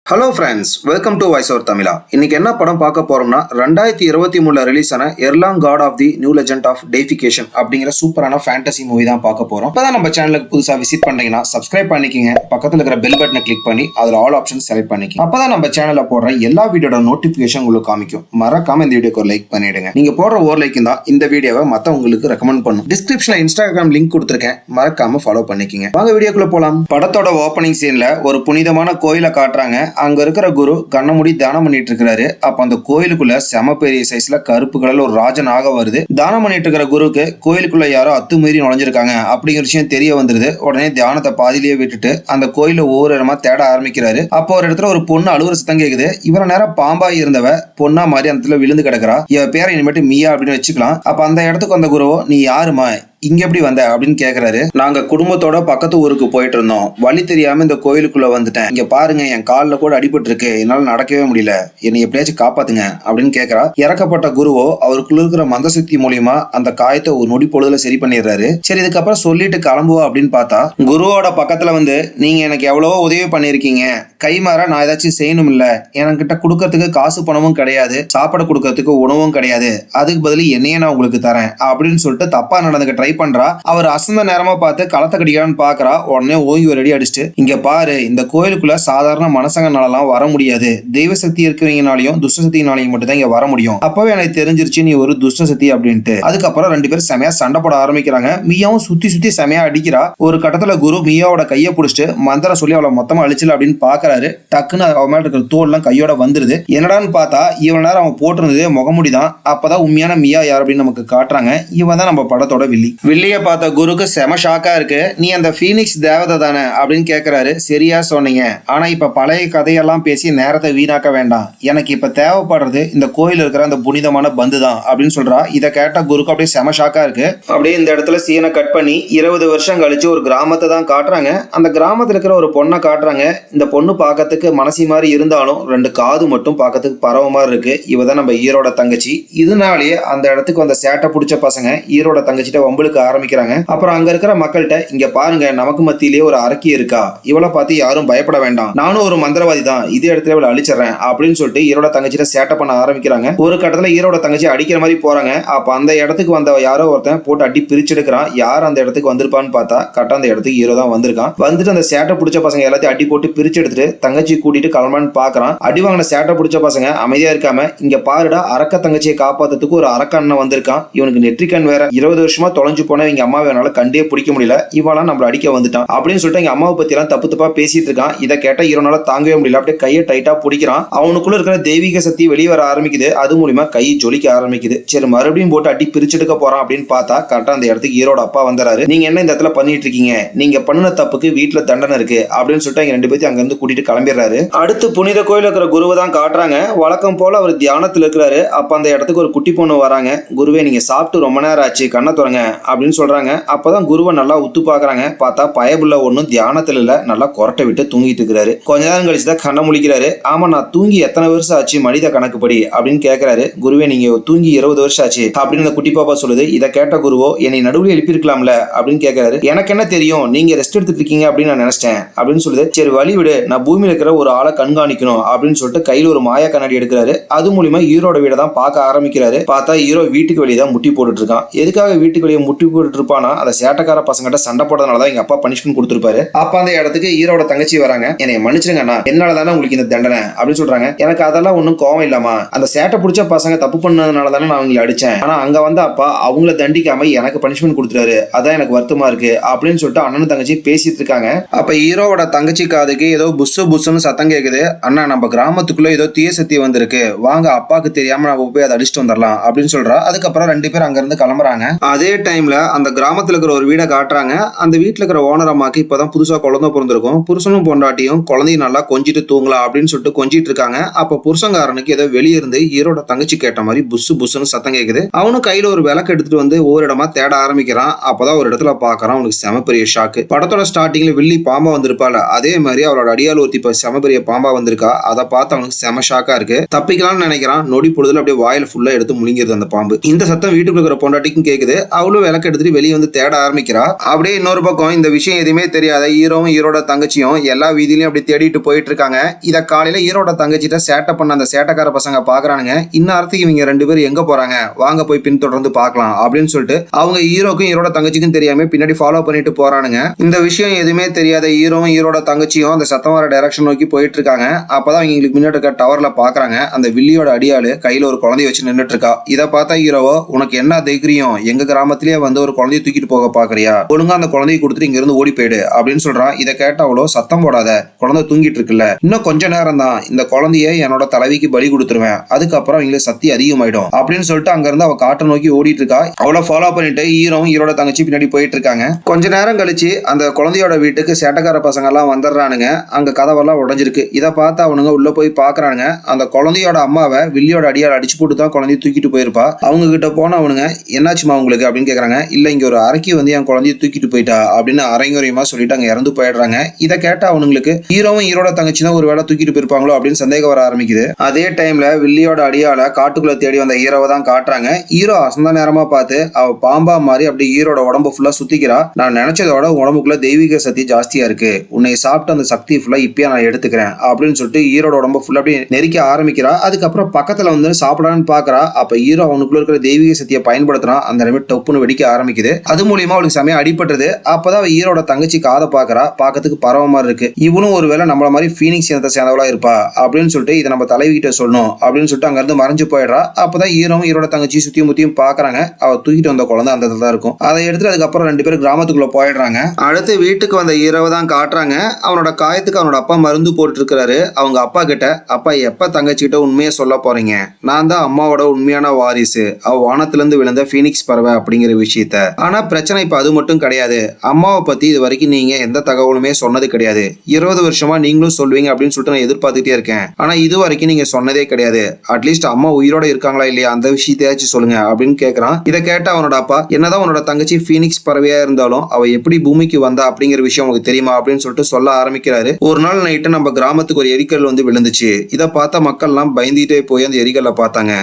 Hello friends, welcome to voice over Tamizha. இன்னைக்கு என்ன படம் பார்க்க போறோம்னா 2023 ரிலீஸ் ஆன Erlang god of the new legend of deification அப்படிங்கிற சூப்பரான ஃபேண்டசி மூவி தான் பார்க்க போறோம். இப்பதான் நம்ம சேனலுக்கு புதுசா விசிட் பண்றீங்கன்னா சப்ஸ்கிரைப் பண்ணிக்கங்க, பக்கத்துல இருக்கிற பெல் பட்டனை கிளிக் பண்ணி அதுல ஆல் ஆப்ஷன் செலக்ட் பண்ணிக்கங்க. அப்பதான் நம்ம சேனல்ல போடுற எல்லா வீடியோட நோட்டிபிகேஷன் உங்களுக்கு காமிக்கும். மறக்காம இந்த வீடியோக்கு ஒரு லைக் பண்ணிடுங்க. நீங்க போடுற ஒரு லைக் தான் இந்த வீடியோவை மத்தவங்களுக்கு ரெக்கமெண்ட் பண்ணும். டிஸ்கிரிப்ஷன்ல இன்ஸ்டாகிராம் லிங்க் கொடுத்துருக்கேன், மறக்காம ஃபாலோ பண்ணிக்கங்க. வாங்க வீடியோக்குள்ள போலாம். படத்தோட ஓப்பனிங் சீன்ல ஒரு புனிதமான கோயிலை காட்டுறாங்க. அங்க இருக்கிற குரு கண்ணமுடி தானம் பண்ணிட்டு இருக்காரு. அப்ப அந்த கோயிலுக்குள்ள செம பெரிய சைஸ்ல கருப்பு கலர்ல ஒரு ராஜனாக வருது. தானம் பண்ணிட்டு இருக்கிற குருக்கு கோயிலுக்குள்ள யாரோ அத்துமீறி நுழைஞ்சிருக்காங்க அப்படிங்கிற விஷயம் தெரிய வந்துருது. உடனே தியானத்தை பாதிலேயே விட்டுட்டு அந்த கோயில ஒவ்வொரு இடமா தேட ஆரம்பிக்கிறாரு. அப்போ ஒரு இடத்துல ஒரு பொண்ணு அழுகுற சத்தம் கேக்குது. இவர நேரம் பாம்பா இருந்தவ பொண்ணா மாதிரி அந்த இடத்துல விழுந்து கிடக்குறா. இவ பேரை இனிமேட்டு மியா அப்படின்னு வச்சுக்கலாம். அப்ப அந்த இடத்துக்கு வந்த குருவோ, நீ யாருமா, இங்க எப்படி வந்த அப்படின்னு கேக்குறாரு. நாங்க குடும்பத்தோட பக்கத்து ஊருக்கு போயிட்டு இருந்தோம், வழி தெரியாம இந்த கோயிலுக்குள்ள வந்துட்டேன். இங்க பாருங்க, என் காலில் கூட அடிபட்டு இருக்கு, என்னால நடக்கவே முடியல, என்னை எப்படியாச்சும் காப்பாத்துங்க அப்படின்னு கேக்குறா. இறக்கப்பட்ட குருவோ அவருக்குள்ள இருக்கிற மந்த சக்தி மூலியமா அந்த காயத்தை ஒரு நொடி பொழுதுல சரி பண்ணிடுறாரு. சரி, இதுக்கப்புறம் சொல்லிட்டு கிளம்புவோம் அப்படின்னு பார்த்தா குருவோட பக்கத்துல வந்து, நீங்க எனக்கு எவ்வளவோ உதவி பண்ணிருக்கீங்க, கைமாற நான் ஏதாச்சும் செய்யணும் இல்ல, என்கிட்ட கொடுக்கறதுக்கு காசு பணமும் கிடையாது, சாப்பாடு கொடுக்கறதுக்கு உணவும் கிடையாது, அதுக்கு பதில் என்னையே நான் உங்களுக்கு தரேன் அப்படின்னு சொல்லிட்டு தப்பா நடந்துக்க ட்ரை பண்றா. அவர் அசந்த நேரமா பார்த்து களத்தை கடிக்கிறான்னு பாக்குறா. உடனே ஓங்கி ஒரு அடி அடிச்சுட்டு, இங்க பாரு, இந்த கோயிலுக்குள்ள சாதாரண மனசங்கனாலாம் வர முடியாது, தெய்வ சக்தி இருக்கிறவங்கனாலையும் துஷ்ட சக்தினாலையும் மட்டும் தான் இங்க வர முடியும். அப்பவே எனக்கு தெரிஞ்சிருச்சு நீ ஒரு துஷ்ட சக்தி அப்படின்ட்டு. அதுக்கப்புறம் ரெண்டு பேரும் செமையா சண்டை போட ஆரம்பிக்கிறாங்க. மியாவும் சுத்தி சுத்தி செமையா அடிக்கிறா. ஒரு கட்டத்துல குரு மியாவோட கையை பிடிச்சிட்டு மந்திரம் சொல்லி அவளை மொத்தமா அழிச்சல அப்படின்னு பாக்குறாரு. டக்குன்னு அவன் மேல இருக்கிற தோல் எல்லாம் கையோட வந்துருது. என்னடான்னு பார்த்தா இவன் நேரம் அவன் போட்டிருந்தது முகமுடிதான். அப்பதான் உண்மையான மியா யார் அப்படின்னு நமக்கு காட்டுறாங்க. இவன் தான் நம்ம படத்தோட வில்லிய பார்த்த குருக்கு செம ஷாக்கா இருக்கு. நீ அந்த பீனிக்ஸ் தேவதை தானே அப்படின்னு கேக்குறாரு. சரியா சொன்னீங்க, ஆனா இப்ப பழைய கதையெல்லாம் பேசி நேரத்தை வீணாக்க வேண்டாம், எனக்கு இப்ப தேவைப்படுறது இந்த கோயில் இருக்கிற அந்த புனிதமான பந்து தான் அப்படின்னு சொல்றா. இதை கேட்ட குருக்கு அப்படியே செம ஷாக்கா இருக்கு. அப்படியே இந்த இடத்துல சீனை கட் பண்ணி 20 வருஷம் கழிச்சு ஒரு கிராமத்தை தான் காட்டுறாங்க. அந்த கிராமத்துல இருக்கிற ஒரு பொண்ணை காட்டுறாங்க. இந்த பொண்ணு பார்க்கறதுக்கு மனசி மாதிரி இருந்தாலும் ரெண்டு காது மட்டும் பார்க்கறதுக்கு பறவை மாதிரி இருக்கு. இவதான் நம்ம ஈரோட தங்கச்சி. இதனாலேயே அந்த இடத்துக்கு வந்த சேட்டை பிடிச்ச பசங்க ஈரோட தங்கச்சிட்ட வம்புலுக்கு ஆரம்பிக்கிறாங்க. அப்புறம் அங்க இருக்கிற மக்கள்கிட்ட, இங்க பாருங்க, நமக்கு மத்தியிலேயே ஒரு அரக்கி இருக்கா, இவளை பார்த்து யாரும் பயப்பட வேண்டாம், நானும் ஒரு மந்திரவாதி தான், இதே இடத்துல இவளை அழிச்சிடறேன் அப்படின்னு சொல்லிட்டு ஈரோட தங்கச்சிட்ட சேட்டை பண்ண ஆரம்பிக்கிறாங்க. ஒரு கட்டத்துல ஈரோட தங்கச்சி அடிக்கிற மாதிரி போறாங்க. அப்ப அந்த இடத்துக்கு வந்த யாரோ ஒருத்தன் போட்டு அடி பிரிச்செடுக்கிறான். யார் அந்த இடத்துக்கு வந்திருப்பான்னு பார்த்தா கரெக்டா அந்த இடத்துக்கு ஹீரோ தான் வந்திருக்கான். வந்துட்டு அந்த சேட்டை பிடிச்ச பசங்க எல்லாத்தையும் அடி போட்டு பிரிச்சு எடுத்துட்டு தங்கச்சி கூட்டிட்டு கிளம்பான்னு பாக்குறான். அடி வாங்கின சேட்டை பிடிச்ச பசங்க அமைதியா இருக்காம, இங்க பாருடா, அரக்க தங்கச்சியை காப்பாத்துறதுக்கு ஒரு அரக்கண்ணன் வந்திருக்கான், இவனுக்கு நெற்றிக்கண் வேற, 20 வருஷமா தொலைஞ்சு போன இவங்க அம்மாவை என்னால கண்டே பிடிக்க முடியல, இவெல்லாம் நம்மள அடிக்க வந்துட்டான் அப்படின்னு சொல்லிட்டு எங்க அம்மாவை பத்தி எல்லாம் தப்பு தப்பா பேசிட்டு இருக்கான். இதை கேட்ட ஹீரோனால தாங்கவே முடியல. அப்படியே கையை டைட்டா பிடிக்கிறான். அவனுக்குள்ள இருக்கிற தெய்வீக சக்தி வெளியே வர ஆரம்பிக்குது. அது மூலியமா கை ஜொலிக்க ஆரம்பிக்குது. சரி, மறுபடியும் போட்டு அடி பிரிச்செடுக்க போறான் அப்படின்னு பார்த்தா கரெக்டா அந்த இடத்துக்கு ஹீரோட அப்பா வந்துறாரு. நீங்க என்ன இந்த இடத்துல பண்ணிட்டு இருக்கீங்க, நீங்க பண்ணின தப்புக்கு வீட்டுல தண்டனை இருக்கு அப்படின்னு சொல்லிட்டு எங்க ரெண்டு பேரும் அங்க இருந்து கூட்டிட்டு கிளம்பிடுறாரு. அடுத்து புனித கோயில் இருக்கிற குருவை தான் காட்டுறாங்க. வழக்கம் போல அவர் தியானத்துல இருக்கிறாரு. அப்ப அந்த இடத்துக்கு ஒரு குட்டி பொண்ணு வராங்க. குருவே, நீங்க சாப்பிட்டு ரொம்ப நேரம் ஆச்சு, கண்ணை துறங்க அப்படின்னு சொல்றாங்க. அப்பதான் குருவை நல்லா உத்து பாக்குறாங்க. பார்த்தா பயபுள்ள ஒண்ணும் தியானத்துல இல்ல, நல்லா கொரட்டை விட்டு தூங்கிட்டு இருக்கிறாரு. கொஞ்ச நேரம் கழிச்சுதான் கண்ணை முழிக்கிறாரு. ஆமா, நான் தூங்கி எத்தனை வருஷம் ஆச்சு மனித கணக்குப்படி அப்படின்னு கேட்கிறாரு. குருவே, நீங்க தூங்கி 20 வருஷம் ஆச்சு அப்படின்னு அந்த குட்டி பாப்பா சொல்லுது. இதை கேட்ட குருவோ, என்னை நடுவில் எழுப்பிருக்கலாம்ல அப்படின்னு கேட்கிறாரு. எனக்கு என்ன தெரியும், நீங்க ரெஸ்ட் எடுத்துட்டு இருக்கீங்க அப்படின்னு நான் நினைச்சேன் அப்படின்னு சொல்லுது. சரி, வழி விடு, நான் பூமியில இருக்கிற ஒரு ஆளை கண்காணிக்கணும் அப்படின்னு சொல்லிட்டு கையில ஒரு மாயா கண்ணாடி எடுக்கிறாரு. அது மூலியமா ஹீரோட வீட தான் பார்க்க ஆரம்பிக்கிறாரு. பார்த்தா ஹீரோ வீட்டுக்கு வெளியே தான் முட்டி போட்டுட்டு இருக்கான். எதுக்காக வீட்டுக்கு வெளியே முட்டி போட்டுட்டு இருப்பானா, அந்த சேட்டக்கார பசங்கிட்ட சண்டை போடுறதுனாலதான் எங்க அப்பா பனிஷ்மெண்ட் கொடுத்துருப்பாரு. அப்ப அந்த இடத்துக்கு ஹீரோட தங்கச்சி வராங்க. என்னை மன்னிச்சிருங்கண்ணா, என்னாலதானே உங்களுக்கு இந்த தண்டனை அப்படின்னு சொல்றாங்க. எனக்கு அதெல்லாம் ஒன்னும் கோவம் இல்லாமா, அந்த சேட்டை பிடிச்ச பசங்க தப்பு பண்ணதுனால தானே நான் அவங்களை அடிச்சேன், ஆனா அங்க வந்து அப்பா அவங்கள தண்டிக்காம எனக்கு பனிஷ்மெண்ட் கொடுத்துறாரு, அதான் எனக்கு வருத்தமா இருக்கு அப்படின்னு சொல்லிட்டு அண்ணனும் தங்கச்சி பேசிட்டு இருக்காங்க. அப்ப ஹீரோவோட தங்கச்சி காதுக்கு ஏதோ புஸ்ஸு புஸ்ஸுன்னு சத்தம் கேக்குது. அண்ணா, நம்ம கிராமத்துக்குள்ள ஏதோ தீய சக்தி வந்திருக்கு, வாங்க அப்பாக்கு தெரியாம நம்ம போய் அதை அடிச்சுட்டு வந்துடலாம் அப்படின்னு சொல்றா. அதுக்கப்புறம் ரெண்டு பேரும் அங்க இருந்து கிளம்புறாங்க. அதே டைம்ல அந்த கிராமத்துல இருக்கிற ஒரு வீடை காட்டுறாங்க. அந்த வீட்டுல இருக்கிற ஓனர் அம்மாக்கு இப்பதான் புதுசா குழந்தை பிறந்திருக்கும். புருஷனும் பொண்டாட்டியும் குழந்தையும் நல்லா கொஞ்சிட்டு தூங்கலாம் அப்படின்னு சொல்லிட்டு கொஞ்சிட்டு இருக்காங்க. அப்ப புருஷங்காரனுக்கு ஏதோ வெளியே இருந்து ஹீரோட தங்கச்சி கேட்ட மாதிரி புஸ்ஸு புஸ்ஸுன்னு சத்தம் கேக்குது. அவனும் கையில ஒரு விளக்கு எடுத்துட்டு வந்து ஒவ்வொரு இடமா தேட ஆரம்பிக்கிறான். அப்பதான் ஒரு இடத்துல பாக்குறான். அவனுக்கு செம பெரிய ஷாக்கு. படத்தோட ஸ்டார்டிங்ல வில்லி பாம்பா வந்திருப்பாள், அதே மாதிரி அவரோட அடியால் ஒருத்தி இப்ப செம பெரிய பாம்பா வந்திருக்கா. அதை பார்த்து அவனுக்கு செம ஷாக்கா இருக்கு. தப்பிக்கலாம்னு நினைக்கிறான். நொடி பொழுதுல அப்படியே வாயில ஃபுல்லா எடுத்து முழுங்கிருது அந்த பாம்பு. இந்த சத்தம் வீட்டுக்குள்ள இருக்கிற பொண்டாட்டிக்கும் கேக்குது. அவளும் விளக்கு எடுத்துட்டு வெளியே வந்து தேட ஆரம்பிக்கிறா. அப்படியே இன்னொரு பக்கம் இந்த விஷயம் எதுவுமே தெரியாத ஹீரோவும் ஹீரோட தங்கச்சியும் எல்லா வீதியிலையும் அப்படி தேடிட்டு போயிட்டு இருக்காங்க. இத காலையில ஹீரோட தங்கச்சிட்ட சேட்டை பண்ண அந்த சேட்டைக்கார பசங்க பாக்குறானுங்க. இந்நேரத்துக்கு இவங்க 2 பேரும் எங்க போறாங்க, வாங்க போய் பின்தொடர்ந்து பார்க்கலாம் அப்படின்னு சொல்லிட்டு அவங்க ஹீரோக்கும் ஹீரோட தங்கச்சிக்கும் தெரியாம பின்னாடி ஃபாலோ பண்ணிட்டு போறானுங்க. இந்த விஷயம் எதுவுமே தெரியாத ஹீரோவும் ஹீரோட தங்கச்சியும் அந்த சத்தம் வர டைரக்ஷன் நோக்கி போயிட்டு இருக்காங்க. அப்பதான் இவங்களுக்கு முன்னாடி இருக்க டவர்ல பாக்குறாங்க அந்த வில்லியோட அடியாளு கையில ஒரு குழந்தைய வச்சு நின்றுட்டு இருக்கா. இதை பார்த்தா ஹீரோவோ, உனக்கு என்ன தைரியம், எங்க கிராமத்திலேயே வந்து ஒரு குழந்தைய தூக்கிட்டு போக பாக்குறியா, ஒழுங்கா அந்த குழந்தைய கொடுத்துட்டு இங்க இருந்து ஓடி போயிடு அப்படின்னு சொல்றான். இதை கேட்டவளோ, சத்தம் போடாத, குழந்தை தூங்கிட்டு இருக்குல்ல, இன்னும் கொஞ்ச நேரம் தான், இந்த குழந்தைய என்னோட தலைவிக்கு பலி கொடுத்துருவேன், அதுக்கப்புறம் அவங்களுக்கு சக்தி அதிகமாயிடும் அப்படின்னு சொல்லிட்டு அங்க இருந்து அவ காட்டை நோக்கி ஓடிட்டு இருக்கா. அவளை ஃபாலோ பண்ணிட்டு ஹீரோவும் ஹீரோட தங்கச்சி பின்னாடி போயிட்டு இருக்காங்க. கொஞ்ச நேரம் கழிச்சு அந்த குழந்தையோட வீட்டுக்கு சேட்டக்கார பசங்க எல்லாம் வந்துடுறானுங்க. அங்க கதவெல்லாம் உடஞ்சிருக்கு. இதை பார்த்து அவனுங்க உள்ள போய் பாக்குறானுங்க. அந்த குழந்தையோட அம்மாவை வில்லியோட அடியால் அடிச்சு போட்டு தான் குழந்தைய தூக்கிட்டு போயிருப்பா. அவங்க கிட்ட போன அவனுங்க, என்னாச்சுமா உங்களுக்கு அப்படின்னு கேக்குறாங்க. இல்ல, இங்க ஒரு அரக்கி வந்து என் குழந்தைய தூக்கிட்டு போயிட்டா அப்படின்னு அரைங்குறையமா சொல்லிட்டு அங்க இறந்து போயிடுறாங்க. இதை கேட்ட அவனுங்களுக்கு ஹீரோவும் ஹீரோட தங்கச்சி தான் ஒரு வேளை தூக்கிட்டு போயிருப்பாங்களோ அப்படின்னு சந்தேகம் வர ஆரம்பிக்குது. அதே டைம்ல வில்லியோட அடியால காட்டுக்குள்ள தேடி வந்த ஹீரோவை தான் காட்டுறாங்க. ஹீரோ அசந்த நேரமா பார்த்து அவ பாம்பா மாதிரி அப்படி ஹீரோட உடம்பு ஃபுல்லா சுத்திக்கிறா. நான் நினைச்சதோட உடம்புக்குள்ள தெய்வீக சக்தி ஜாஸ்தியா இருக்கு, உன்னை சாப்பிட்டு அந்த சக்தி ஃபுல்லா இப்பயே நான் எடுத்துக்கிறேன் அப்படின்னு சொல்லிட்டு ஹீரோட உடம்பு ஃபுல்லா அப்படி நெரிக்க ஆரம்பிக்கிறா. அதுக்கப்புறம் பக்கத்துல வந்து சாப்பிடான்னு பாக்குறா. அப்ப ஹீரோ அவனுக்குள்ள இருக்கிற தெய்வீக சக்தியை பயன்படுத்துறான். அந்த நிமிடம் டொப்புன்னு வெடிக்க ஆரம்பிக்குது. அது மூலியமா அவளுக்கு சமயம் அடிபட்டுறது. அப்பதான் ஹீரோட தங்கச்சி காதை பாக்குறா. பாக்கிறதுக்கு பரவ மாதிரி இருக்கு. இவனும் ஒருவேளை நம்மள மாதிரி ஃபீனிக்ஸ் இனத்தை சேர்ந்தவளா இருப்பா அப்படின்னு சொல்லிட்டு இதை நம்ம தலைவி கிட்ட சொல்லணும் அப்படின்னு சொல்லிட்டு அங்க இருந்து மறைஞ்சு போயிடுறா. அப்பதான் ஹீரோவும் ஹீரோட தங்கச்சி சுத்தியும் முத்தியும் பாக்குறாங்க. அவ தூக்கிட்டு வந்த குழந்தை அந்த இடத்துல தான் இருக்கும். அதை எடுத்து அதுக்கப்புறம் 2 பேரும் கிராமத்துக்குள்ள போயிடுறாங்க. அடுத்து வீட்டுக்கு வந்த ஹீரோவை தான் காட்டுறாங்க. அவனோட காயத்துக்கு அவனோட அப்பா மருந்து போட்டு இருக்காரு. அவங்க அப்பா கிட்ட, அப்பா எப்ப தங்கச்சி கிட்ட உண்மையை சொல்ல போறீங்க, நான் தான் அம்மாவோட உண்மையான வாரிசு, அவ வானத்துல இருந்து விழுந்த பீனிக்ஸ் பறவை அப்படிங்கிற விஷயத்த. ஆனா பிரச்சனை இப்ப அது மட்டும் கிடையாது. அம்மாவை பத்தி இது வரைக்கும் நீங்க எந்த தகவலுமே சொன்னது கிடையாது. 20 வருஷமா நீங்களும் சொல்வீங்க அப்படின்னு சொல்லிட்டு நான் எதிர்பார்த்துட்டே இருக்கேன். ஆனா இது வரைக்கும் நீங்க சொன்னதே கிடையாது. அட்லீஸ்ட் அம்மா உயிரோட இருக்காங்களா இல்லையா அந்த விஷயத்தையாச்சும் சொல்லுங்க அப்படின்னு கேட்கறான். இதை கேட்ட அவனோட அப்பா, என்னதான் உன்னோட தங்கச்சி பீனிக்ஸ் பறவையா இருந்தாலும் அவ எப்படி பூமிக்கு வந்தா அப்படிங்கிற விஷயம் உங்களுக்கு தெரியுமா அப்படின்னு சொல்லிட்டு சொல்ல ஆரம்பிக்கிறாரு. ஒரு நாள் நைட்டு நம்ம கிராமத்துக்கு ஒரு எரிக்கல் வந்து விழுந்துச்சு. இதை பார்த்த மக்கள் எல்லாம் பயந்துட்டே போய் அந்த எரிகல்ல பார்த்தாங்க.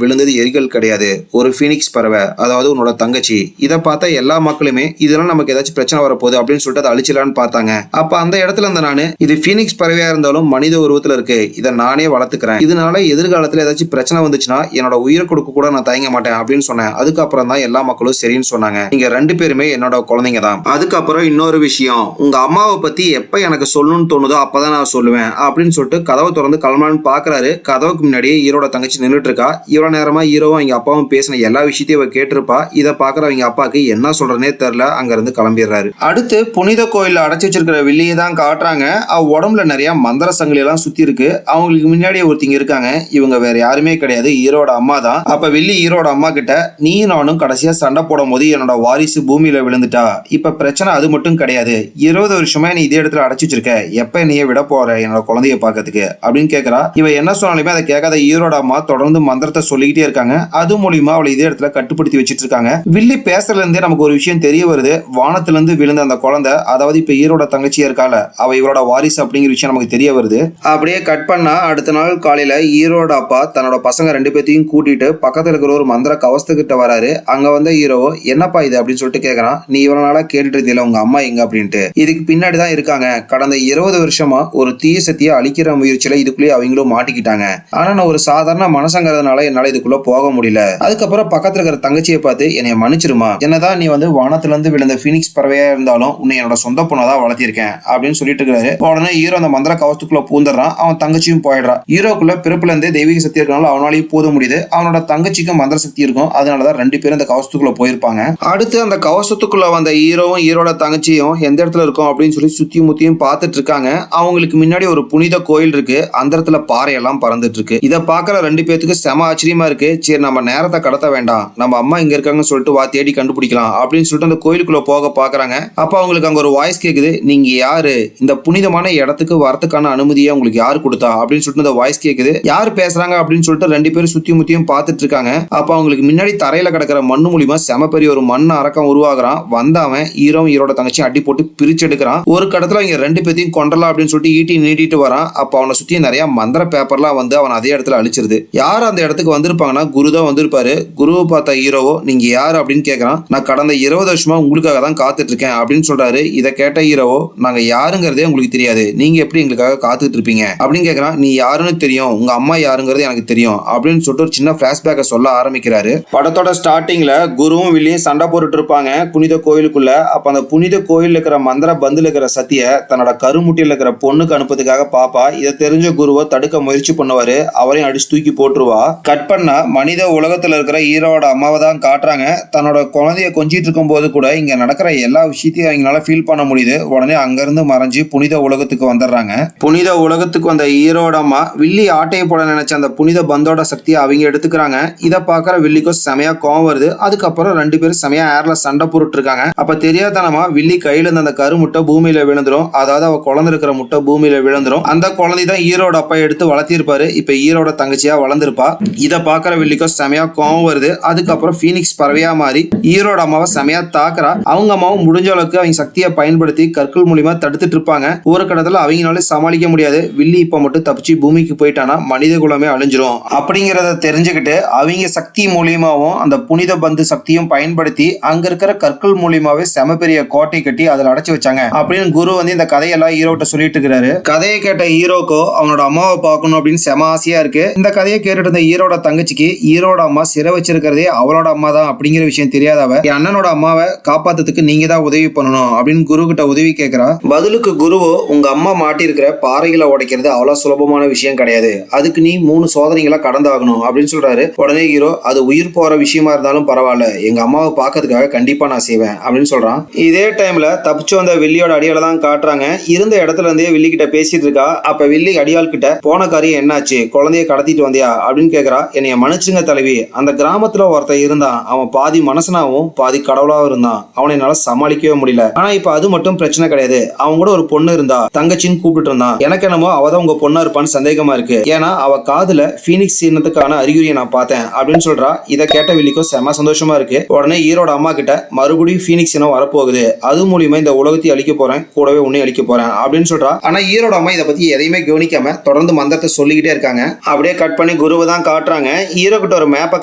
விழுந்தது எரிகல் கிடையாது, ஒரு பீனிக்ஸ் பறவை, அதாவது உன்னோட தங்கச்சி. இதை பார்த்தா எல்லா மக்களுமே இதெல்லாம் நமக்கு ஏதாச்சும் பிரச்சனை வரப்போகுது அப்படின்னு சொல்லிட்டு அதை அழிச்சிடலான்னு பார்த்தாங்க. அப்ப அந்த இடத்துல இருந்த நானு, இது பீனிக்ஸ் பறவையா இருந்தாலும் மனித உருவத்துல இருக்கு, இதை நானே வளர்த்துக்கிறேன், இதனால எதிர்காலத்துல ஏதாச்சும் பிரச்சனை வந்துச்சுன்னா என்னோட உயிரை கொடுக்க கூட நான் தயங்க மாட்டேன் அப்படின்னு சொன்னேன். அதுக்கப்புறம் தான் எல்லா மக்களும் சரின்னு சொன்னாங்க. நீங்க 2 பேருமே என்னோட குழந்தைங்க தான். அதுக்கப்புறம் இன்னொரு விஷயம், உங்க அம்மாவை பத்தி எப்ப எனக்கு சொல்லணும்னு தோணுதோ அப்பதான் நான் சொல்லுவேன் அப்படின்னு சொல்லிட்டு கதவை திறந்து கிளம்பலான்னு பாக்குறாரு. கதவுக்கு முன்னாடியே ஹீரோட தங்கச்சி நின்றுட்டு இருக்கா. இவ்வளவு நேரமா ஹீரோவும் அவங்க அப்பாவும் பேசின எல்லா விஷயத்தையும் அவ கேட்டிருப்பா. இதை பாக்குற அவங்க அப்பாக்கு என்ன சொல்றனே தெரியல. அங்க இருந்து கிளம்பிடுறாரு. அடுத்து புனித கோயில்ல அடைச்சு வச்சிருக்கிற வில்லியை தான் காட்டுறாங்க. அவ உடம்புல நிறைய மந்திர சங்கிலி எல்லாம் சுத்தி இருக்கு. அவங்களுக்கு முன்னாடியே ஒருத்தங்க இருக்காங்க. இவங்க வேற யாருமே கிடையாது, ஹீரோட அம்மா தான். அப்ப வில்லி ஹீரோட அம்மா கிட்ட, நீ நானும் கடைசியா சண்டை போடும் போது என்னோட வாரிசு பூமியில விழுந்துட்டா, இப்ப பிரச்சனை அது மட்டும் கிடையாது, 20 வருஷமா நீ இதே இடத்துல அடைச்சு வச்சிருக்க, எப்ப என்னைய விட போற என்னோட குழந்தைய பாக்கிறதுக்கு அப்படின்னு கேக்குறா. இவ என்ன சொன்னாலுமே அதை கேட்காத ஹீரோட அம்மா தொடர்ந்து மந்திரத்தை சொல்லிக்கிட்டே இருக்காங்க. அது மூலியமா அவளை இதே இடத்துல கட்டுப்படுத்தி வச்சிட்டு இருக்காங்க. வில்லி பேசுறதுல இருந்தே நமக்கு ஒரு விஷயம் தெரிய வருது. வானத்துல இருந்து விழுந்த அந்த குழந்தை, அதாவது இப்ப ஹீரோட தங்கச்சியா இருக்கால, அவ இவரோட வாரிசு அப்படிங்கிற விஷயம் நமக்கு தெரிய வருது. அப்படியே கட் பண்ணா அடுத்த நாள் காலையில ஹீரோட அப்பா தன்னோட பசங்க 2 பேத்தையும் கூட்டிட்டு பக்கத்துல இருக்கிற ஒரு மந்திர கவசத்துக்கிட்ட வராரு. அங்க வந்த ஹீரோ, என்னப்பா இது அப்படின்னு சொல்லிட்டு கேக்குறான். நீ இவ்வளவு நாளா கேட்டுட்டு இருந்தீல உங்க அம்மா எங்க அப்படின்ட்டு, இதுக்கு பின்னாடி தான் இருக்காங்க. கடந்த 20 வருஷமா ஒரு தீய சக்தியை அழிக்கிற முயற்சியில இதுக்குள்ளேயே அவங்களும் மாட்டிக்கிட்டாங்க. ஆனா நான் ஒரு சாதாரண மனசங்கிறதுனால என்னால இதுக்குள்ள போக முடியல. அதுக்கப்புறம் பக்கத்துல இருக்கிற தங்கச்சியை பார்த்து, என்னைய மன்னிச்சிருமா, என்னதான் நீ வந்து வானத்துல இருந்து விழுந்த பீனிக்ஸ் பறவையா இருந்தாலும் உன்னை என்னோட சொந்த பொண்ணதான் வளர்த்திருக்கேன் அப்படின்னு சொல்லிட்டு இருக்காரு. உடனே ஹீரோ அந்த மந்திர கவசத்துக்குள்ள பூந்துடுறான். அவன் தங்கச்சியும் போயிடுறான். ஹீரோக்குள்ள பிறப்புல இருந்தே தெய்வீக சக்தி இருக்கனால அவனாலையும் போத முடியுது. அவனோட தங்கச்சிக்கும் மந்திர சக்தி இருக்கும். அதனாலதான் 2 பேரும் அந்த கவசத்துக்குள்ள போயிருப்பாங்க. அடுத்து அந்த கவசத்துக்குள்ள வந்த ஹீரோவும் ஹீரோட தங்கச்சியும் எந்த இடத்துல இருக்கும் அப்படின்னு சொல்லி சுத்தி முத்தியும் பார்த்துட்டு இருக்காங்க. அவங்களுக்கு முன்னாடி ஒரு புனித கோயில் இருக்கு. அந்த இடத்துல பாறையெல்லாம் பறந்துட்டு இருக்கு. இதை பாக்குற 2 பேத்துக்கு செம ஆச்சரியமா இருக்கு. சரி, நம்ம நேரத்தை கடத்த வேண்டாம், நம்ம அம்மா இங்க இருக்காங்கன்னு சொல்லிட்டு வா தேடி கண்டுபிடிக்கலாம் அப்படின்னு சொல்லிட்டு அந்த கோயிலுக்குள்ள போக பாக்குறாங்க. அப்ப அவங்களுக்கு அங்க ஒரு வாய்ஸ் கேக்குது. நீங்க யாரு, இந்த புனிதமான இடத்துக்கு வரதுக்கான அனுமதியை உங்களுக்கு யாரு கொடுத்தா அப்படின்னு சொல்லிட்டு அந்த வாய்ஸ் கேக்குது. யாரு பேசுறாங்க அப்படின்னு சொல்லிட்டு 2 பேரும் சுத்தி முத்தியும் பார்த்துட்டு இருக்காங்க. அப்ப அவங்களுக்கு முன்னாடி தரையில கிடக்கிற மண்ணு மூலியமா செம பெரிய ஒரு மண் அரக்கம் உருவாகுறான். வந்தவன் ஹீரோவும் ஹீரோட தங்கச்சி அடி போட்டு பிரிச்சு எடுக்கிறான். ஒரு கடத்துல இங்க 2 பேத்தையும் கொண்டலாம் அப்படின்னு சொல்லிட்டு ஈட்டி நீட்டிட்டு வரான். அப்ப அவனை சுத்தி நிறைய மந்திர பேப்பர்லாம் வந்து அவன் அதே இடத்துல அழிச்சிருது. யார் அந்த இடத்துக்கு வந்திருப்பாங்கன்னா குரு தான் வந்திருப்பாரு. குருவை பார்த்த ஹீரோவோ, நீங்க யாரு அப்படின்னு கேட்கறான். நான் கடந்த 20 வருஷமா உங்களுக்காக தான் காத்துட்டு இருக்கேன் அப்படின்னு சொல்றாரு. இதை கேட்ட ஹீரோவோ, நாங்க யாருங்கிறதே உங்களுக்கு தெரியாது, நீங்க எப்படி எங்களுக்காக காத்துட்டு இருப்பீங்க அப்படின்னு கேட்கறான். நீ யாருன்னு தெரியும், உங்க அம்மா யாருங்கிறது எனக்கு தெரியும் அப்படின்னு சொல்லிட்டு ஒரு சின்ன பிளாஷ்பேக்கை சொல்ல ஆரம்பிக்கிறாரு. படத்தோட ஸ்டார்டிங்ல குருவும் வில்லியும் சண்டை போட்டுட்டு இருப்பாங்க புனித கோயிலுக்குள்ள. அப்ப அந்த புனித கோயில் இருக்கிற மந்திர பந்துல இருக்கிற சத்திய தன்னோட கருமுட்டியில் இருக்கிற பொண்ணுக்கு அனுப்புறதுக்காக பாப்பா. இதை தெரிஞ்ச குருவை தடுக்க முயற்சி பண்ணுவாரு. அவரையும் அடிச்சு தூக்கி போட்டுருவா. கட் பண்ணா மனித உலகத்துல இருக்கிற ஹீரோட அம்மாவை தான் காட்டுறாங்க. தன்னோட குழந்தைய கொஞ்சிட்டு இருக்கும் போது கூட இங்க நடக்கிற எல்லா விஷயத்தையும் அவங்களால ஃபீல் பண்ண முடியுது. உடனே அங்கிருந்து மறைஞ்சு புனித உலகத்துக்கு வந்துடுறாங்க. புனித உலகத்துக்கு வந்த ஹீரோட அம்மா வில்லி ஆட்டையை போட நினைச்ச அந்த புனித பந்தோட சக்தியை அவங்க எடுத்துக்கிறாங்க. இதை பாக்குற வில்லிக்கும் செமையா கோவம் வருது. அதுக்கப்புறம் 2 பேரும் செமையா ஏர்ல சண்டை போட்டு இருக்காங்க. அப்ப தெரியாதனமா வில்லி கையில இருந்த அந்த கரு முட்டை பூமியில விழுந்துரும். அதாவது அவ குழந்தை இருக்கிற முட்டை பூமியில விழுந்துரும். அந்த குழந்தை தான் ஹீரோட அப்பா எடுத்து வளர்த்திருப்பாரு. இப்ப ஹீரோட தங்கச்சியா வளர்ந்துருப்பா. இதை பாக்குற வில்லிக்கும் செமையா கோவம் வருது. அதுக்கப்புறம் பீனிக்ஸ் பறவையா மாறி ஹீரோட அம்மாவை செமையா தாக்குறா. அவங்க அம்மாவும் முடிஞ்ச அளவுக்கு அவங்க சக்தியை பயன்படுத்தி கற்கள் மூலியமா தடுத்துட்டு இருப்பாங்க. ஒரு கடத்துல அவங்களால சமாளிக்க முடியாது. வில்லி இப்ப மட்டும் தப்பிச்சு பூமிக்கு போயிட்டானா மனித குலமே அழிஞ்சிரும் அப்படிங்கறத தெரிஞ்சுக்கிட்டு அவங்க சக்தி மூலியமாவும் அந்த புனித பந்து சக்தியும் பயன்படுத்தி அங்க இருக்கிற கற்கள் மூலியமாவே செம பெரிய கோட்டை கட்டி அதில் அடைச்சு வச்சாங்க அப்படின்னு குரு வந்து இந்த கதையெல்லாம் ஹீரோட்ட சொல்லிட்டு இருக்கிறாரு. கதையை கேட்ட ஹீரோக்கோ அவனோட அம்மாவை பார்க்கணும் அப்படின்னு செம ஆசையா இருக்கு. இந்த கதையை கேட்டுட்டு இருந்த ஹீரோட தங்கச்சிக்கு ஹீரோட அம்மா சிறை வச்சிருக்கிறதே அவளோட அம்மா தான் அப்படிங்கிற விஷயம் தெரியாதவ என் அண்ணனோட அம்மாவை காப்பாத்துறதுக்கு நீங்க தான் உதவி பண்ணணும் அப்படின்னு குரு கிட்ட உதவி கேட்கிறா. பதிலுக்கு குருவோ, உங்க அம்மா மாட்டி இருக்கிற பாறைகளை உடைக்கிறது அவ்வளவு சுலபமான விஷயம் கிடையாது, அதுக்கு நீ 3 சோதனைகளை கடந்தாகணும் அப்படின்னு சொல்றாரு. உடனே ஹீரோ, அது உயிர் போற விஷயமா இருந்தாலும் பரவாயில்ல, எங்க அம்மாவை பார்க்கறதுக்காக கண்டிப்பா நான் செய்வேன் அப்படின்னு சொல்றான். இதே டைம்ல தப்பிச்சு வந்த வில்லியோட அடியால தான் காட்டுறாங்க. இருந்த இடத்துல இருந்தே வில்லி கிட்ட பேசிட்டு இருக்கா. அப்ப வில்லி அடியாள் கிட்ட, போன காரியம் என்னாச்சு, குழந்தைய கடத்திட்டு வந்தியா அப்படின்னு கேக்குறா. என்னைய மன்னிச்சுங்க தலைவி, அந்த கிராமத்துல ஒருத்தன் இருந்தான், அவன் பாதி மனசனாவும் பாதி கடவுளாவும் இருந்தான், அவனை என்னால சமாளிக்கவே முடியல. ஆனா இப்ப அது மட்டும் பிரச்சனை கிடையாது, அவங்க கூட ஒரு பொண்ணு இருந்தா, தங்கச்சின்னு கூப்பிட்டு இருந்தான். எனக்கு என்னமோ அவதான் உங்க பொண்ணா இருப்பான்னு சந்தேகமா இருக்கு, ஏன்னா அவ காதுல பீனிக்ஸ் சின்னத்துக்கான அறிகுறியை நான் பார்த்தேன் அப்படின்னு சொல்றா. இதை கேட்ட வில்லிக்கும் செம சந்தோஷமா இருக்கு. உடனே ஹீரோட அம்மா கிட்ட, மறுபடியும் பீனிக்ஸ் இனம் வரப்போகுது, அது மூலியமா இந்த உலகத்தையும் அழிக்க போறேன், கூடவே உன்னை அழிக்க போறேன் அப்படின்னு சொல்றா. ஆனா ஹீரோட அம்மா இதை பத்தி எதையுமே கவனிக்காம தொடர்ந்து மந்திரத்தை சொல்லிக்கிட்டே இருக்காங்க. அப்படியே கட் பண்ணி குருவை தான் காட்டுறாங்க. ஹீரோ கிட்ட ஒரு மேப்பை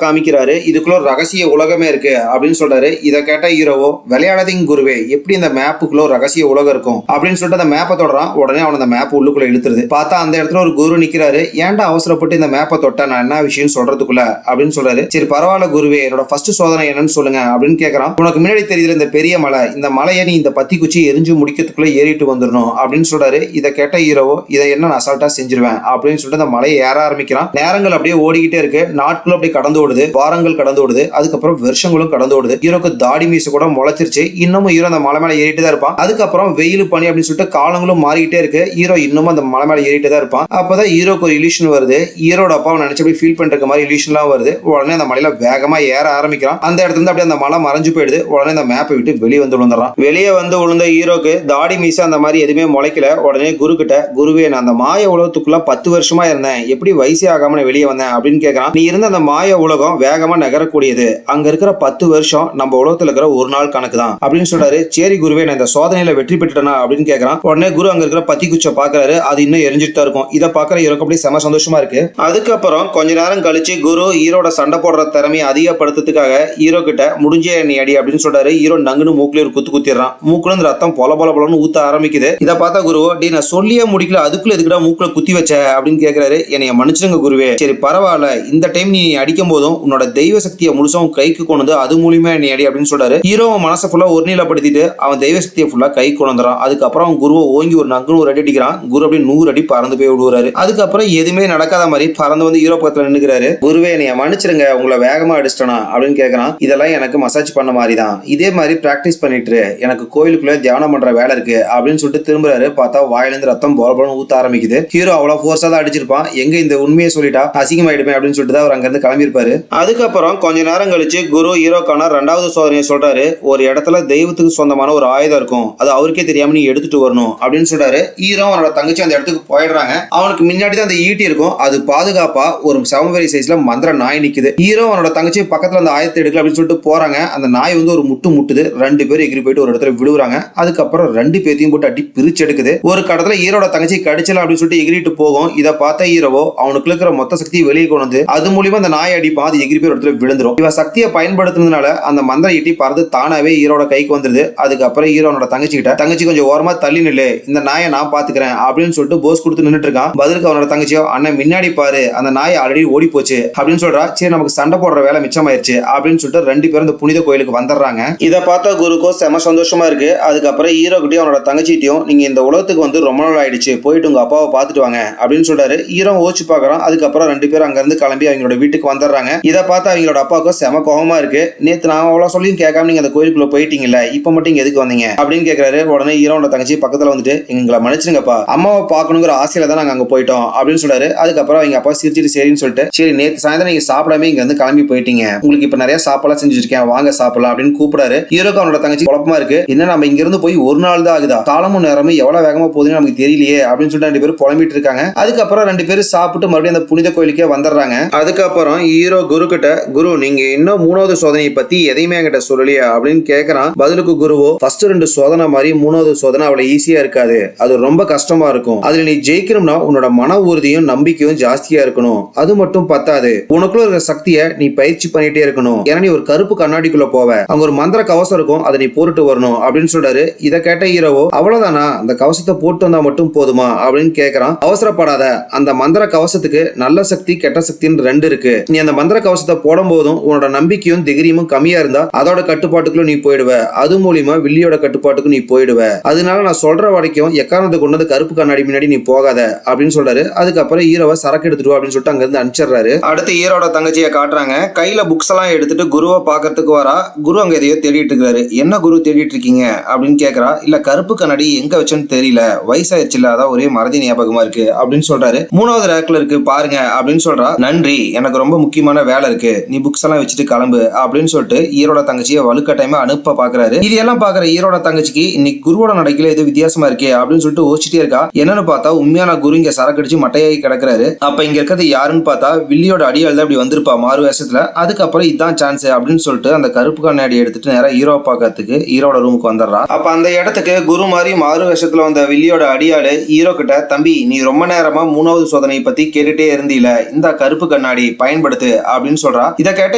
காமிக்கிறாரு. இதுக்குள்ள ஒரு ரகசிய உலகமே இருக்கு அப்படின்னு சொல்றாரு. இதை கேட்ட ஹீரோவோ, விளையாடாதீங்க குருவே, எப்படி இந்த மேப்புக்குள்ள ஒரு ரகசிய உலகம் இருக்கும் அப்படின்னு சொல்லிட்டு அந்த மேப்பை தொடறான். உடனே அவன் அந்த மேப் உள்ளுக்குள்ள இழுத்துருது. பார்த்தா அந்த இடத்துல ஒரு குரு நிக்கிறாரு. ஏன்டா அவசரப்பட்டு இந்த மேப்பை தொட்ட, நான் என்ன விஷயம் சொல்றதுக்குள்ள அப்படின்னு சொல்றாரு. சரி பரவாயில்ல குருவே, என்னோட ஃபர்ஸ்ட் சோதனை என்னன்னு சொல்லுங்க அப்படின்னு கேட்கறான். உனக்கு முன்னாடி தெரியுது இந்த பெரிய மலை, இந்த மலையை நீ இந்த பத்தி குச்சி எரிஞ்சு முடிக்கிறதுக்குள்ள ஏறிட்டு வந்துடணும் அப்படின்னு சொல்றாரு. இதை கேட்ட ஹீரோவோ, இதை என்ன நான் அசால்ட்டா செஞ்சிருவேன் அப்படின்னு சொல்லிட்டு அந்த மலையை ஏற ஆரம்பிக்கிறான். நேரங்கள் அப்படியே ஓடிக்கிட்டே இருக்கு. நாட்களும் அப்படியே கடந்து ஓடுது, வாரங்கள் கடந்து ஓடுது, அதுக்கப்புறம் வருஷங்களும் கடந்து ஓடுது. ஹீரோக்கு தாடி மீச கூட முளைச்சிருச்சு. இன்னமும் ஹீரோ அந்த மலை மேல ஏறிட்டு தான் இருப்பான். அதுக்கப்புறம் வெயில் பனி அப்படின்னு சொல்லிட்டு காலங்களும் மாறிக்கிட்டே இருக்கு. ஹீரோ இன்னமும் அந்த மலை மேல ஏறிட்டு தான் இருப்பான். அப்பதான் ஹீரோக்கு ஒரு இல்யூஷன் வருது. ஹீரோட அப்பாவை நினைச்சபடி ஃபீல் பண்ற மாதிரி இல்யூஷன்லாம் வருது. உடனே அந்த மலையில வேகமா ஏற ஆரம்பிக்கிறான். அந்த இடத்துல இருந்து அப்படியே அந்த மலை மறைஞ்சு போயிடுது. உடனே அந்த மேப்பை விட்டு வெளியே வந்து விழுந்துறான். வெளியே வந்து விழுந்த ஹீரோக்கு தாடி மீச அந்த மாதிரி எதுவுமே முளைக்கல. உடனே குரு கிட்ட, குருவே நான் அந்த மாய உலகத்துக்குள்ள 10 வருஷமா இருந்தேன், எப்படி வயசே ஆகாம நான் வெளியே வந்தேன் அப்படின்னு கேட்கறான். நீ இருந்த அந்த மாய உலகம் வேகமா நகரக்கூடியது, அங்க இருக்கிற 10 வருஷம் நம்ம உலகத்துல இருக்கிற ஒரு நாள் கணக்கு தான் அப்படின்னு சொல்றாரு. சரி குருவே, நான் இந்த சோதனையில வெற்றி பெற்றுட்டேனா அப்படின்னு கேட்கறான். உடனே குரு அங்க இருக்கிற பத்தி குச்சை பாக்குறாரு. அது இன்னும் எரிஞ்சிட்டு தான் இருக்கும். இதை பாக்குற ஹீரோக்கு அப்படியே செம சந்தோஷமா இருக்கு. அதுக்கப்புறம் கொஞ்ச நேரம் கழிச்சு குரு ஹீரோட சண்டை போடுற திறமையை அதிகப்படுத்துறதுக்காக ஹீரோ கிட்ட, முடிஞ்சே நீ அடி அப்படின்னு சொல்றாரு. ஹீரோ நங்குன்னு மூக்குல ஒரு குத்து குத்திடுறான். மூக்குல இருந்து ரத்தம் பொல பொல பொலன்னு ஊத்த ஆரம்பிக்குது. இதை பார்த்தா குரு, டி நான் சொல்லியே முடிக்கல, அதுக்குள்ள எதுக்குடா மூக்குல குத்தி வச்ச அப்படின்னு கேட்கிறாரு. என்னைய மன்னிச்சிருங்க குருவே, சரி பரவாயில்ல, இந்த டைம் நீ அடிக்கும் போதும் உன்னோட தெய்வ சக்தியை முழுசா கைக்கு கொண்டு வந்து அது மூலியமா நீ அடி அப்படின்னு சொல்றாரு. ஹீரோ மனசை ஃபுல்லா ஒருநிலைப்படுத்திட்டு அவன் தெய்வ சக்தியை ஃபுல்லா கை கொண்டு வந்துறான். அதுக்கப்புறம் அவன் குருவை ஓங்கி ஒரு நங்குன்னு ஒரு அடி அடிக்கிறான். குரு அப்படியே 100 அடி பறந்து போய் விடுவாரு. அதுக்கப்புறம் எதுவுமே நடக்காத மாதிரி பறந்து வந்து ஹீரோ பக்கத்துல நின்னுக்கிறாரு. குருவே என்னைய மன்னிச்சிருங்க, உங்களை வேகமா அடிச்சிட்டனா அப்படின்னு கேட்கறான். இதெல்லாம் எனக்கு மசாஜ் பண்ண மாதிரி தான், இதே மாதிரி பிராக்டிஸ் பண்ணிட்டு எனக்கு கோயிலுக்குள்ள தியானம் பண்ற வேலை இருக்கு அப்படின்னு சொல்லிட்டு திரும்புறாரு. பார்த்தா வாயிலிருந்து ரத்தம் போல போல ஊத்த ஆரம்பிக்குது. ஹீரோ அவ்வளவு ஃபோர்ஸா தான் அடிச்சிருப்பான். எங்க இந்த உண்மையை சொல்லிட்டா அசிங்கமாயிடுமே அப்படின்னு சொல்லிட்டு அவர் அங்க இருந்து கிளம்பியிருப்பாரு. அதுக்கப்புறம் கொஞ்ச நேரம் கழிச்சு குரு ஹீரோக்கான 2வது சோதனையை சொல்றாரு. ஒரு இடத்துல தெய்வத்துக்கு சொந்தமான ஒரு ஆயுதம் இருக்கும், அது அவருக்கே தெரியாம நீ எடுத்துட்டு வரணும் அப்படின்னு சொல்றாரு. ஹீரோ அவனோட தங்கச்சி அந்த இடத்துக்கு போயிடுறாங்க. அவனுக்கு முன்னாடி தான் அந்த ஈட்டி இருக்கும். அது பாதுகாப்பா ஒரு சமவெளி சைஸ்ல மந்திர நாய் நிக்குது. ஹீரோ அவனோட தங்கச்சி பக்கத்துல அந்த ஆயத்தை எடுக்கல அப்படின்னு சொல்லிட்டு போறாங்க. அந்த நாய் வந்து ஒரு முட்டுது. 2 பேரும் எகிரி போயிட்டு ஒரு இடத்துல விழுவுறாங்க. அதுக்கப்புறம் 2 பேத்தையும் போட்டு அடி பிரிச்சு எடுக்குது. ஒரு கடத்துல ஹீரோட தங்கச்சி கடிச்சலாம் அப்படின்னு சொல்லிட்டு எகிரிட்டு போகும். இதை பார்த்த ஹீரோவோ அவனுக்கு இருக்கிற மொத்த சக்தியை வெளியே கொண்டு வந்து அது மூலியமா அந்த நாய் அடிப்பான். அது எகிரி போய் ஒரு இடத்துல விழுந்துரும். இவன் சக்தியை பயன்படுத்தி பயன்படுத்துனதுனால அந்த மந்திர ஈட்டி பறந்து தானாவே ஹீரோட கைக்கு வந்துருது. அதுக்கப்புறம் ஹீரோனோட தங்கச்சி கிட்ட, தங்கச்சி கொஞ்சம் ஓரமா தள்ளி நில்லு, இந்த நாயை நான் பாத்துக்கிறேன் அப்படின்னு சொல்லிட்டு போஸ் கொடுத்து நின்னுட்டு இருக்கான். பதிலுக்கு அவனோட தங்கச்சியோ, அண்ணன் முன்னாடி பாரு, அந்த நாய் ஆல்ரெடி ஓடி போச்சு அப்படின்னு சொல்றா. சரி நமக்கு சண்டை போடுற வேலை மிச்சமாயிருச்சு அப்படின்னு சொல்லிட்டு ரெண்டு பேரும் இந்த புனித கோயிலுக்கு வந்துடுறாங்க. இதை பார்த்தா குருக்கோ செம சந்தோஷமா இருக்கு. அதுக்கப்புறம் ஹீரோ கிட்டயும் அவனோட தங்கச்சிட்டையும், நீங்க இந்த உலகத்துக்கு வந்து ரொம்ப நாள் ஆயிடுச்சு, போயிட்டு உங்க அப்பாவை பாத்துட்டு வாங்க அப்படின்னு சொல்றாரு. ஹீரோ ஓச்சு பாக்குறான். அதுக்கப்புறம் ரெண்டு பேரும் அங்க இருந்து கிளம்பி அவங்களோட வீட்டுக்கு வந்துடுறாங்க. இதை பார்த்து அவங்களோட அப்பாவுக்கும் செம கோபமா இருக்கு. நேத்து நான் அவ்வளவு சொல்லியும் கேட்காம நீங்க அந்த கோயிலுக்குள்ள போயிட்டீங்கல்ல, இப்ப மட்டும் இங்க எதுக்கு வந்தீங்க அப்படின்னு கேட்கிறாரு. உடனே ஹீரோட தங்கச்சி பக்கத்துல வந்துட்டு, எங்களை மன்னிச்சிருங்கப்பா, அம்மாவை பார்க்கணுங்கிற ஆசையில தான் நாங்க அங்க போயிட்டோம் அப்படின்னு சொல்றாரு. அதுக்கப்புறம் அவங்க அப்பா சிரிச்சிட்டு சரின்னு சொல்லிட்டு, சரி நேத்து சாயந்தரம் நீங்க சாப்பிடாம இங்க வந்து கிளம்பி போயிட்டீங்க, உங்களுக்கு இப்ப நிறைய சாப்பாடுலாம் செஞ்சு வச்சிருக்கேன், வாங்க சாப்பிடலாம் அப்படின்னு கூப்பிடாரு. ஹீரோக்கு அவனோட தங்கச்சி குழப்பமா இருக்கு. என்ன நம்ம இங்க இருந்து போய் ஒரு நாள் தான் ஆகுதா, காலமும் நேரமும் எவ்வளவு வேகமா போகுதுன்னு நமக்கு தெரியலையே அப்படின்னு சொல்லிட்டு ரெண்டு பேரும் புலம்பிட்டு இருக்காங்க. அதுக்கப்புறம் ரெண்டு பேரும் சாப்பிட்டு மறுபடியும் அந்த புனித கோயிலுக்கே வந்துடுறாங்க. அதுக்கப்புறம் ஹீரோ குரு கிட்ட, குரு நீங்க இன்னும் மூணாவது சோதனையை பத்தி எதையுமே என்கிட்ட சொல்லலையா அப்படின்னு கேட்கறான். பதிலுக்கு குருவோ, ஃபர்ஸ்ட் ரெண்டு சோதனை மாதிரி மூணாவது சோதனை அவ்வளவு ஈஸியா இருக்காது, அது ரொம்ப கஷ்டமா இருக்கும், அதுல நீ ஜெயிக்கணும்னா உன்னோட மன உறுதியும் நம்பிக்கையும் ஜாஸ்தியா இருக்கணும், அது மட்டும் பத்தாது, உனக்குள்ள இருக்கிற சக்தியை நீ பயிற்சி பண்ணிட்டே இருக்கணும், ஏன்னா நீ ஒரு கருப்பு கண்ணாடிக்குள்ள போவ, அங்க ஒரு மந்திர கவசம் இருக்கும், அதை நீ போட்டுட்டு வரணும் அப்படின்னு சொல்றாரு. இதை கேட்ட ஹீரோவோ, அவ்வளவுதானா, அந்த கவசத்தை போட்டு வந்தா மட்டும் போதுமா அப்படின்னு கேட்கறான். அவசரப்படாத, அந்த மந்திர கவசத்துக்கு நல்ல சக்தி கெட்ட சக்தின்னு ரெண்டு இருக்கு, நீ அந்த மந்திர கவசத்தை போடும் போதும் உன்னோட நம்பிக்கையும் தைரியமும் கம்மியா இருந்தா அதோட கட்டுப்பாட்டுக்குள்ள நீ போயிடுவ, அது மூலியமா வில்லியோட கட்டுப்பாட்டுக்கு நீ போயிடுவ, அதனால நான் சொல்ற வரைக்கும் எக்காரணத்தை கொண்டு கருப்பு கண்ணாடி முன்னாடி நீ போகாத அப்படின்னு சொல்றாரு. அதுக்கப்புறம் ஹீரோவை சரக்கு எடுத்துட்டு அப்படின்னு சொல்லிட்டு அங்க இருந்து அனுப்பிச்சிடுறாரு. அடுத்து ஹீரோட தங்கச்சியை காட்டுறாங்க. கையில புக்ஸ் எல்லாம் எடுத்துட்டு குருவை பாக்கிறதுக்கு வரா. குரு அங்க எதையோ தேடிட்டு இருக்காரு. என்ன குரு தேடிட்டு இருக்கீங்க அப்படின்னு கேக்குறா. இல்ல கருப்பு கண்ணாடி எங்க வச்சோன்னு தெரியல, வயசாயிருச்சு இல்ல, அதான் ஒரே மறதி ஞாபகமா இருக்கு அப்படின்னு சொல்றாரு. மூணாவது ரேக்ல இருக்கு பாருங்க அப்படின்னு சொல்றா. நன்றி, எனக்கு ரொம்ப முக்கியமான வேலை இருக்கு, நீ புக்ஸ் எல்லாம் வச்சுட்டு கிளம்பு அப்படின்னு சொல்லிட்டு ஹீரோட தங்கச்சியை வலுக்கட்டாயமா அனுப்ப பாக்குறாரு. இது எல்லாம் பாக்குற ஹீரோட தங்கச்சிக்கு இன்னைக்கு குருவோட நடைக்கல ஏதோ வித்தியாசமா இருக்கே அப்படின்னு சொல்லிட்டு யோசிச்சுட்டே இருக்கா. என்னன்னு பார்த்தா உண்மையான குரு இங்க சரக்கடிச்சு மட்டையாகி கிடக்குறாரு. அப்ப இங்க இருக்கிறது யாருன்னு பார்த்தா வில்லியோட அடியால் தான் இப்படி வந்திருப்பா மாறு வேஷத்துல. அதுக்கப்புறம் இதுதான் சான்ஸ் அப்படின்னு சொல்லிட்டு அந்த கருப்பு கண்ணாடி எடுத்துட்டு நேரம் ஹீரோ பாக்கிறதுக்கு ஹீரோட ரூமுக்கு வந்துடுறா. அப்ப அந்த இடத்துக்கு குரு மாதிரி மாறு வேஷத்துல வந்த வில்லியோட அடியாளு ஹீரோ கிட்ட, தம்பி நீ ரொம்ப நேரமா மூணாவது சோதனையை பத்தி கேட்டுட்டே இருந்தீல, இந்த கருப்பு கண்ணாடி பயன்படுத்து அப்படின்னு சொல்றா. இதை கேட்ட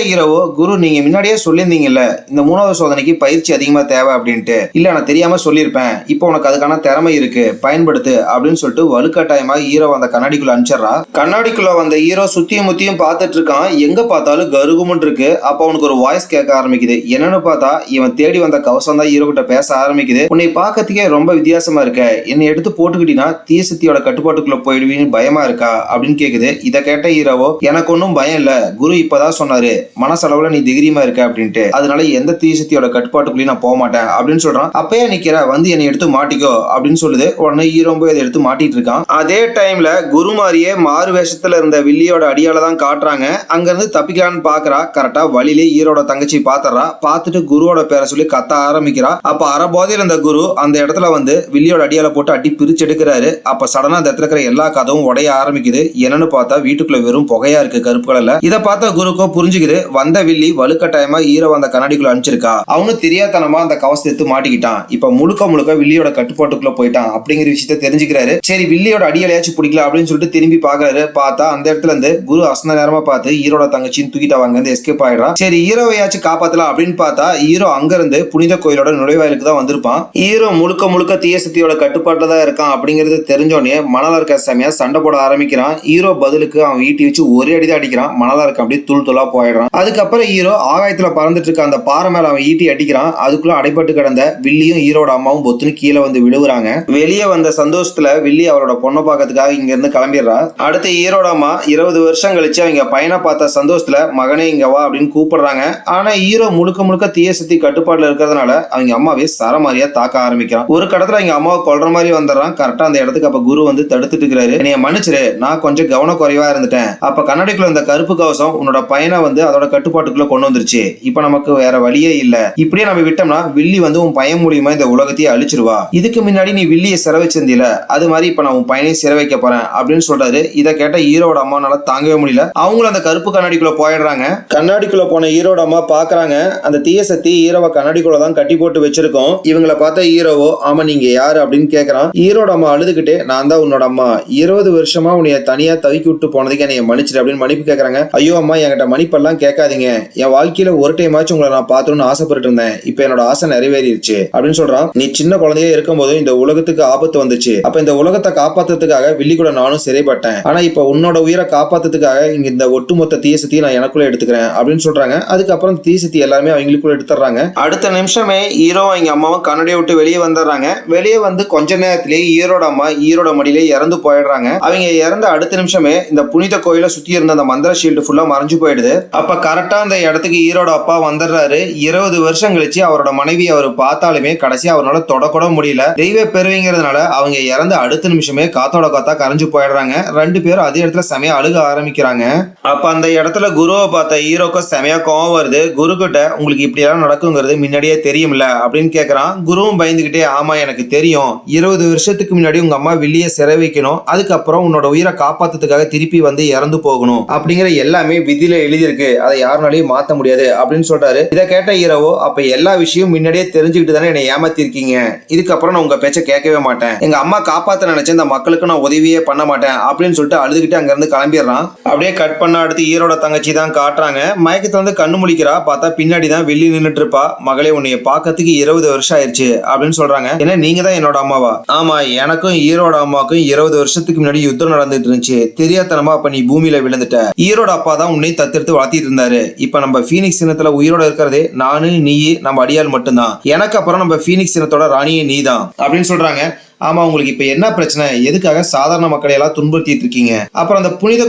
ஹீரோவோ, குரு நீங்க முன்னாடியே சொல்லியிருந்தீங்கல்ல இந்த மூணாவது சோதனைக்கு பயிற்சி அதிகமா தேவை அப்படின்ட்டு, இல்ல நான் தெரியாம சொல்லியிருப்பேன், இப்போ உனக்கு அதுக்கான திறமை இருக்கு பயன்படுத்து அப்படின்னு சொல்லிட்டு வலுக்கட்டாயமா ஹீரோ அந்த கண்ணாடிக்குள்ள அனுப்பிச்சிடறா. கண்ணாடிக்குள்ள வந்த ஹீரோ சுத்தியும் முத்தியும் பார்த்துட்டு இருக்கான். எங்க பார்த்தாலும் கருகுமுன் இருக்கு. அப்ப அவனுக்கு ஒரு வாய்ஸ் கேட்க ஆரம்பிக்குது. என்னன்னு பார்த்தா இவன் தேடி வந்த கவசம் தான் ஹீரோ கிட்ட பேச ஆரம்பிக்குது. உன்னை பார்க்கறதுக்கே ரொம்ப வித்தியாசமா இருக்க, என்னை எடுத்து போட்டுக்கிட்டீங்கன்னா தீசக்தியோட கட்டுப்பாட்டுக்குள்ள போயிடுவீன்னு பயமா இருக்கா அப்படின்னு கேக்குது. இதை கேட்ட ஹீரோவோ, எனக்கு ஒன்னும் பயம் இல்ல, குரு இப்பதான் சொன்னாரு மனசளவுல நீ தைரியமா இருக்க அப்படின்ட்டு, அதனால எந்த தீசக்தியோட கட்டுப்பாட்டுக்குள்ளயும் நான் போக மாட்டேன் அப்படின்னு சொல்றான். அப்பயே நிக்கிற, வந்து என்னை எடுத்து மாட்டிக்கோ அப்படின்னு சொல்லுது. உடனே ஹீரோ போய் அதை எடுத்து மாட்டிட்டு இருக்கான். அதே டைம்ல குரு மாதிரியே மாறு வேஷத்துல இருந்த வில்லியோட அடியால தான் காட்டுறாங்க. அங்க இருந்து தப்பிக்கலான்னு பாக்குறா. கரெக்டா வழியிலே ஹீரோட தங்கச்சி பாத்துறா. பார்த்துட்டு குருவோட பேரை சொல்லி கத்த ஆரம்பிக்கிறா. அப்ப அறபோதையில் இருந்த குரு அந்த இடத்துல வந்து வில்லியோட அடியால போட்டு அடி பிரிச்சு எடுக்கிறாரு. அப்ப சடனா அந்த இடத்துல இருக்கிற எல்லா கதவும் உடைய ஆரம்பிக்குது. என்னன்னு பார்த்தா வீட்டுக்குள்ள வெறும் புகையா இருக்கு கருப்பு கலர்ல. இதை பார்த்தா குருக்கோ புரிஞ்சுக்குது, வந்த வில்லி வலுக்கட்டாயமா ஹீரோ அந்த கண்ணாடிக்குள்ள அனுப்பிச்சிருக்கா, அவனு தெரியாதனமா அந்த கவசத்தை எடுத்து மாட்டிக்கிட்டான், இப்ப முழுக்க முழுக்க வில்லியோட கட்டுப்பாட்டுக்குள்ள போயிட்டான் அப்படிங்கிற விஷயத்த தெரிஞ்சுக்கிறாரு. சரி வில்லியோட அடியாலையாச்சும் பிடிக்கல அப்படின்னு சொல்லிட்டு திரும்பி பாக்குறாரு. பார்த்தா அந்த இடத்துல இருந்து குரு அசந்த நேரமா பார்த்து ஹீரோட தங்கச்சின்னு தூக்கிட்டு அவங்க வந்து எஸ்கேப் ஆயிடுறா. சரி ஹீரோவையாச்சும் காப்பாத்தலாம் அப்படின்னு பார்த்தா ஹீரோ அங்க இருந்து புனித கோயிலோட நுழைவாயிலுக்கு தான் வந்திருப்பான். ஹீரோ முழுக்க முழுக்க தீயசக்தியோட கட்டுப்பாட்டுல தான் இருக்கான் அப்படிங்கிறது தெரிஞ்சோடனே மணலா இருக்க சமயா சண்டை போட ஆரம்பிக்கிறான். ஹீரோ பதிலுக்கு அவன் ஈட்டி வச்சு ஒரே அடிதான் அடிக்கிறான். மணலா இருக்க அப்படியே தூள் தூளா போயிடுறான். அதுக்கப்புறம் ஹீரோ ஆகாயத்துல பறந்துட்டு இருக்க அந்த பாறை மேல அவன் ஈட்டி அடிக்கிறான். அதுக்குள்ள அடைப்பட்டு கிடந்த வில்லியும் ஹீரோட அம்மாவும் பொத்துன்னு கீழே வந்து விழுவுறாங்க. வெளியே வந்த சந்தோஷத்துல வில்லி அவரோட பொண்ணை பார்க்கறதுக்காக இங்க இருந்து கிளம்பிடுறா. அடுத்து ஹீரோட அம்மா 20 வருஷம் கழிச்சு அவங்க பையனை பார்த்த சந்தோஷத்துல மகனே இங்க வா அப்படின்னு கூப்பிடுறாங்க. ஆனா ஹீரோ முழுக்க முழுக்க தீயசக்தி கட்டுப்பாடுல இருக்கிறதுனால அவங்க அம்மாவே சரமாரியா தாக்க ஆரம்பிக்கிறான். ஒரு கடத்துல அவங்க அம்மாவை கொல்ற மாதிரி வந்துடுறான். கரெக்டா அந்த இடத்துக்கு அப்ப குரு வந்து தடுத்துட்டு இருக்கிறாரு. என்னைய மன்னிச்சிரு, நான் கொஞ்சம் கவனக்குறைவா இருந்துட்டேன். அப்ப கண்ணாடிக்குள்ள இந்த கருப்பு கவசம் உன்னோட பையனை வந்து அதோட கட்டுப்பாட்டுக்குள்ள கொண்டு வந்துருச்சு. இப்ப நமக்கு வேற வழியே இல்ல. இப்படியே நம்ம விட்டோம்னா வில்லி வந்து உன் பையன் மூலியமா இந்த உலகத்தையே அழிச்சிருவா. இதுக்கு முன்னாடி நீ வில்லியை சிறை வச்சிருந்தீல, அது மாதிரி இப்ப நான் உன் பையனை சிறை வைக்க போறேன் அப்படின்னு சொல்றாரு. இதை கேட்ட ஹீரோட அம்மானால தாங்கவே முடியல. அவங்களும் அந்த கருப்பு கண்ணாடிக்குள்ள போயிடுறாங்க. கண்ணாடிக்குள்ள போன ஹீரோட அம்மா பாக்குறாங்க, அந்த தீயசக்தி ஹீரோவை கண்ணாடிக்குள்ள தான் கட்டி போட்டு வச்சிருக்கோம். இவங்களை பார்த்த ஹீரோவோ, ஆமா நீங்க யாரு அப்படின்னு கேக்குறான். ஹீரோட அம்மா அழுதுகிட்டே, நான் தான் உன்னோட அம்மா, 20 வருஷமா உன்னைய தனியா தவிக்கி விட்டு போனதுக்கு என்னைய மன்னிச்சிரு அப்படின்னு மன்னிப்பு கேக்குறாங்க. ஐயோ அம்மா, என்கிட்ட மன்னிப்பெல்லாம் கேட்காதீங்க, என் என் வாழ்க்கையில ஒரு டைம் ஆச்சு உங்களை நான் பார்த்தணும்னு ஆசைப்பட்டு இருந்தேன். இப்ப என்னோட ஆசை நிறைவேறிடுச்சு அப்படின்னு சொல்றான். நீ சின்ன குழந்தையா இருக்கும்போது இந்த உலகத்துக்கு ஆபத்து வந்துச்சு. அப்ப இந்த உலகத்தை காப்பாத்துறதுக்காக வில்லி கூட நானும் சிறைப்பட்டேன். ஆனா இப்ப உன்னோட உயிரை காப்பாத்துறதுக்காக இங்க இந்த ஒட்டுமொத்த தீய சக்தியை நான் எனக்குள்ள எடுத்துக்கிறேன் அப்படின்னு சொல்றாங்க. அதுக்கப்புறம் தீய சக்தி எல்லாருமே அவங்களுக்குள்ள எடுத்துறாங்க. அடுத்த நிமிஷமே ஹீரோ எங்க அம்மாவும் கண்ணடியை விட்டு வெளியே வந்துடுறாங்க. வெளியே வந்து கொஞ்ச நேரத்திலேயே ஹீரோட அம்மா ஹீரோட மடியிலே இறந்து போயிடுறாங்க. அவங்க இறந்த அடுத்த நிமிஷமே இந்த புனித கோயில சுத்தி இருந்த அந்த மந்திர ஷீல்டு ஃபுல்லா மறைஞ்சு போயிடுது. அப்ப கரெக்டா அந்த இடத்துக்கு ஹீரோட அப்பா வந்துடுறாரு. 20 வருஷம் கழிச்சு அவரோட மனைவி அவர் பார்த்தாலுமே கடைசி அவரால் தொடக்கூட முடியல. தெய்வ பெருவிங்கிறதுனால அவங்க இறந்த அடுத்த நிமிஷமே காத்தோட காத்தா கரைஞ்சு போயிடுறாங்க. 2 பேரும் அதே இடத்துல செமையா அழுக ஆரம்பிக்கிறாங்க. அப்ப அந்த இடத்துல குருவை பார்த்த ஹீரோக்கு செமையா கோவம் வருது. குரு கிட்ட உங்களுக்கு இப்படி எல்லாம் நடக்குங்கிறது முன்னாடியே தெரியும்ல அப்படின்னு கேக்குறான். குருவும் பயந்துகிட்டே ஆமா எனக்கு தெரியும், 20 வருஷத்துக்கு முன்னாடி உங்க அம்மா வில்லிய சிறை வைக்கணும், அதுக்கப்புறம் உன்னோட உயிரை காப்பாத்துறதுக்காக திருப்பி வந்து இறந்து போகணும் அப்படிங்கிற எல்லாமே விதியில எழுதியிருக்கு, அதை யாருனாலையும் மாத்த முடியாது அப்படின்னு சொல்றாரு. இதை கேட்ட ஹீரோவோ அப்ப எல்லா விஷயம் முன்னாடியே தெரிஞ்சுக்கிட்டு தானே என்னை ஏமாத்தி இருக்கீங்க, இதுக்கப்புறம் நான் உங்க பேச்ச கேட்கவே மாட்டேன், எங்க அம்மா காப்பாத்த நினைச்ச இந்த மக்களுக்கு நான் உதவியே பண்ண மாட்டேன் அப்படின்னு சொல்லிட்டு அழுதுகிட்டு அங்க இருந்து கிளம்பிடுறான். அப்படியே கட் பண்ண அடுத்து ஹீரோட தங்கச்சி தான் காட்டுறாங்க. மயக்கத்துல வந்து கண்ணு முழிக்கிறா. பார்த்தா பின்னாடி தான் வெள்ளி நின்னுட்டு இருப்பா. மகளே உன்னைய பாக்கிறதுக்கு 20 வருஷம் ஆயிடுச்சு அப்படின்னு சொல்றாங்க. ஏன்னா நீங்க தான் என்னோட அம்மாவா? ஆமா, எனக்கும் ஹீரோட அம்மாவுக்கும் 20 வருஷத்துக்கு முன்னாடி யுத்தம் நடந்துட்டு இருந்துச்சு, தெரியாதனமா அப்ப நீ பூமியில விழுந்துட்ட. ஹீரோட அப்பா தான் உன்னை தத்தெடுத்து வளர்த்திட்டு இருந்தாரு. இப்ப நம்ம பீனிக்ஸ் இனத்துல உயிரோட இருக்கிறதே நானு நீ நம்ம அடியால் மட்டும்தான். எனக்கு அப்புறம் நம்ம பீனிக்ஸ் இனத்தோட ராணியே நீ தான் அப்படின்னு சொல்றாங்க. ஆமா, உங்களுக்கு இப்ப என்ன பிரச்சனை? எதுக்காக சாதாரண மக்களை எல்லாம் துன்புறுத்திட்டு இருக்கீங்க? அப்புறம் அந்த புனித